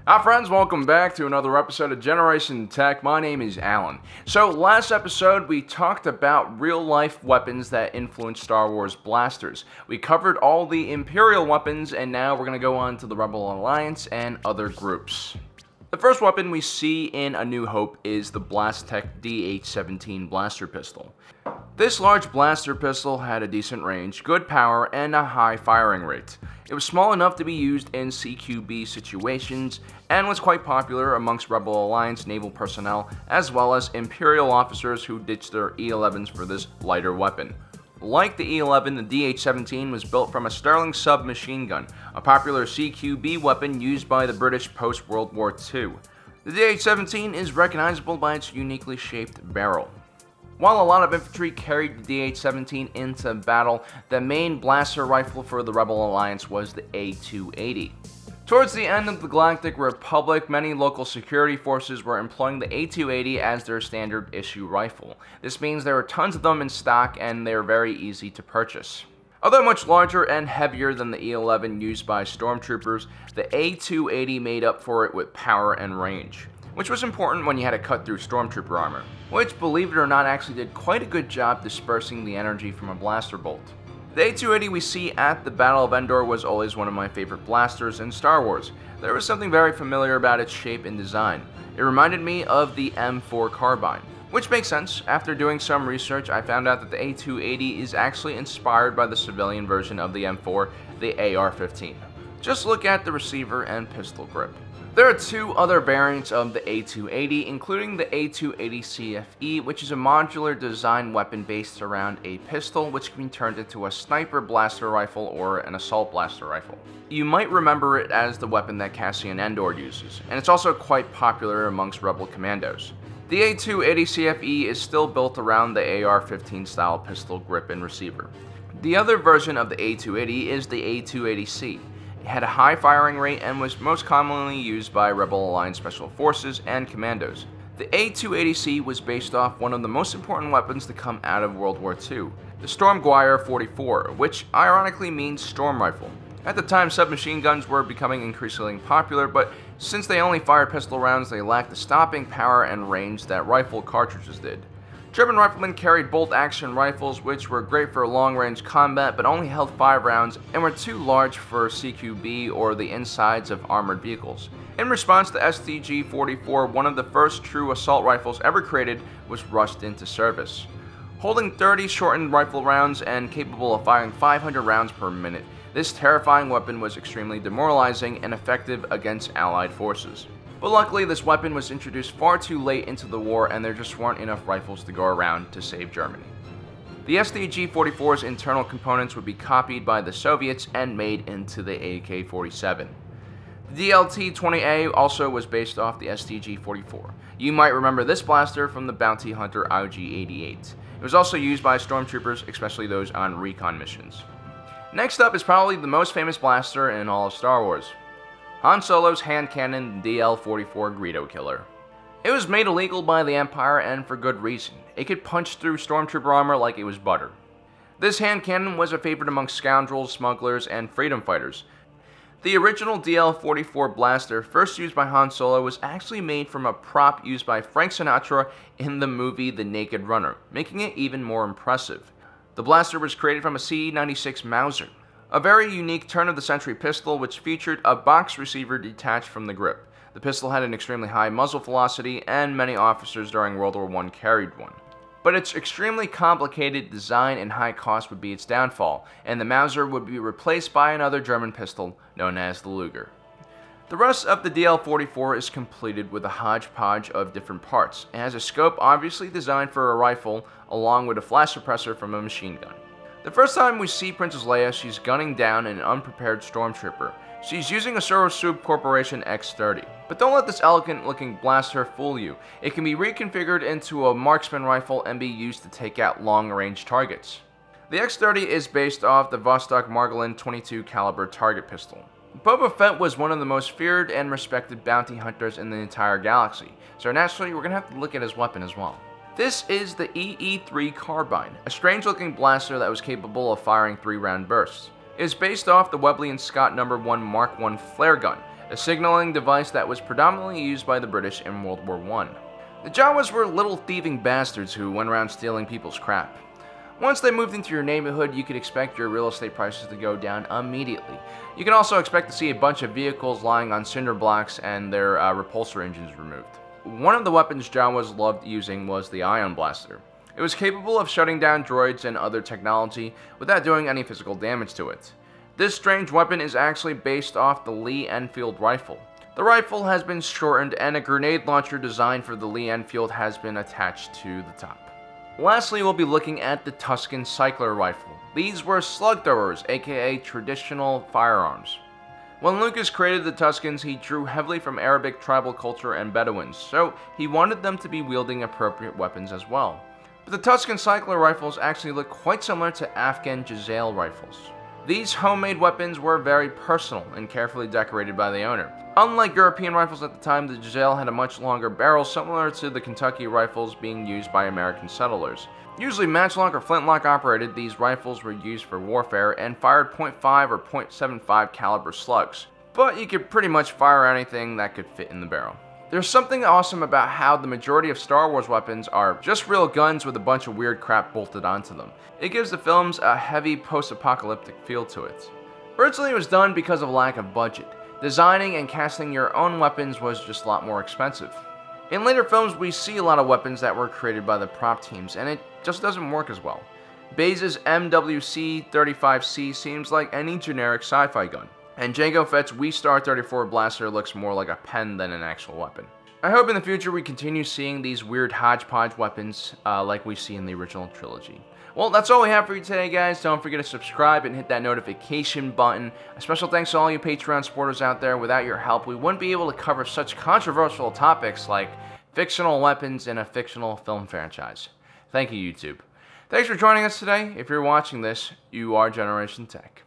Hi friends, welcome back to another episode of Generation Tech. My name is Alan. So last episode we talked about real life weapons that influenced Star Wars blasters. We covered all the Imperial weapons and now we're going to go on to the Rebel Alliance and other groups. The first weapon we see in A New Hope is the Blastech DH-17 blaster pistol. This large blaster pistol had a decent range, good power, and a high firing rate. It was small enough to be used in CQB situations, and was quite popular amongst Rebel Alliance naval personnel, as well as Imperial officers who ditched their E-11s for this lighter weapon. Like the E-11, the DH-17 was built from a Sterling submachine gun, a popular CQB weapon used by the British post-World War II. The DH-17 is recognizable by its uniquely shaped barrel. While a lot of infantry carried the DH-17 into battle, the main blaster rifle for the Rebel Alliance was the A280. Towards the end of the Galactic Republic, many local security forces were employing the A280 as their standard issue rifle. This means there are tons of them in stock and they are very easy to purchase. Although much larger and heavier than the E-11 used by stormtroopers, the A280 made up for it with power and range, which was important when you had to cut through stormtrooper armor, which, believe it or not, actually did quite a good job dispersing the energy from a blaster bolt. The A280 we see at the Battle of Endor was always one of my favorite blasters in Star Wars. There was something very familiar about its shape and design. It reminded me of the M4 carbine, which makes sense. After doing some research, I found out that the A280 is actually inspired by the civilian version of the M4, the AR-15. Just look at the receiver and pistol grip. There are two other variants of the A280, including the A280 CFE, which is a modular design weapon based around a pistol which can be turned into a sniper blaster rifle or an assault blaster rifle. You might remember it as the weapon that Cassian Andor uses, and it's also quite popular amongst Rebel commandos. The A280 CFE is still built around the AR-15 style pistol grip and receiver. The other version of the A280 is the A280C. It had a high firing rate and was most commonly used by Rebel Alliance Special Forces and Commandos. The A280C was based off one of the most important weapons to come out of World War II, the Stormguire 44, which ironically means storm rifle. At the time, submachine guns were becoming increasingly popular, but since they only fired pistol rounds, they lacked the stopping power and range that rifle cartridges did. German riflemen carried bolt-action rifles, which were great for long-range combat but only held 5 rounds and were too large for CQB or the insides of armored vehicles. In response to STG-44, one of the first true assault rifles ever created, was rushed into service. Holding 30 shortened rifle rounds and capable of firing 500 rounds per minute, this terrifying weapon was extremely demoralizing and effective against Allied forces. But luckily, this weapon was introduced far too late into the war and there just weren't enough rifles to go around to save Germany. The STG-44's internal components would be copied by the Soviets and made into the AK-47. The DLT-20A also was based off the STG-44. You might remember this blaster from the bounty hunter IG-88. It was also used by stormtroopers, especially those on recon missions. Next up is probably the most famous blaster in all of Star Wars. Han Solo's hand cannon DL-44 Greedo Killer. It was made illegal by the Empire and for good reason. It could punch through stormtrooper armor like it was butter. This hand cannon was a favorite among scoundrels, smugglers, and freedom fighters. The original DL-44 blaster, first used by Han Solo, was actually made from a prop used by Frank Sinatra in the movie The Naked Runner, making it even more impressive. The blaster was created from a C-96 Mauser, a very unique turn-of-the-century pistol which featured a box receiver detached from the grip. The pistol had an extremely high muzzle velocity, and many officers during World War I carried one. But its extremely complicated design and high cost would be its downfall, and the Mauser would be replaced by another German pistol known as the Luger. The rest of the DL-44 is completed with a hodgepodge of different parts. It has a scope obviously designed for a rifle, along with a flash suppressor from a machine gun. The first time we see Princess Leia, she's gunning down an unprepared stormtrooper. She's using a Sorosub Corporation X-30. But don't let this elegant-looking blaster fool you. It can be reconfigured into a marksman rifle and be used to take out long-range targets. The X-30 is based off the Vostok Margolin 22 caliber target pistol. Boba Fett was one of the most feared and respected bounty hunters in the entire galaxy, so naturally we're going to have to look at his weapon as well. This is the EE-3 carbine, a strange-looking blaster that was capable of firing 3-round bursts. It is based off the Webley & Scott No. 1 Mark I flare gun, a signaling device that was predominantly used by the British in World War I. The Jawas were little thieving bastards who went around stealing people's crap. Once they moved into your neighborhood, you could expect your real estate prices to go down immediately. You can also expect to see a bunch of vehicles lying on cinder blocks and their repulsor engines removed. One of the weapons Jawas loved using was the ion blaster. It was capable of shutting down droids and other technology without doing any physical damage to it. This strange weapon is actually based off the Lee Enfield rifle. The rifle has been shortened and a grenade launcher designed for the Lee Enfield has been attached to the top. Lastly, we'll be looking at the Tuscan Cycler Rifle. These were slug throwers, aka traditional firearms. When Lucas created the Tuscans, he drew heavily from Arabic tribal culture and Bedouins, so he wanted them to be wielding appropriate weapons as well. But the Tuscan Cycler rifles actually look quite similar to Afghan Giselle rifles. These homemade weapons were very personal and carefully decorated by the owner. Unlike European rifles at the time, the Giselle had a much longer barrel similar to the Kentucky rifles being used by American settlers. Usually matchlock or flintlock operated, these rifles were used for warfare and fired .5 or .75 caliber slugs. But you could pretty much fire anything that could fit in the barrel. There's something awesome about how the majority of Star Wars weapons are just real guns with a bunch of weird crap bolted onto them. It gives the films a heavy post-apocalyptic feel to it. Originally it was done because of lack of budget. Designing and casting your own weapons was just a lot more expensive. In later films we see a lot of weapons that were created by the prop teams and it just doesn't work as well. Baze's MWC-35C seems like any generic sci-fi gun. And Jango Fett's We-Star 34 blaster looks more like a pen than an actual weapon. I hope in the future we continue seeing these weird hodgepodge weapons like we see in the original trilogy. Well, that's all we have for you today, guys. Don't forget to subscribe and hit that notification button. A special thanks to all you Patreon supporters out there. Without your help, we wouldn't be able to cover such controversial topics like fictional weapons in a fictional film franchise. Thank you, YouTube. Thanks for joining us today. If you're watching this, you are Generation Tech.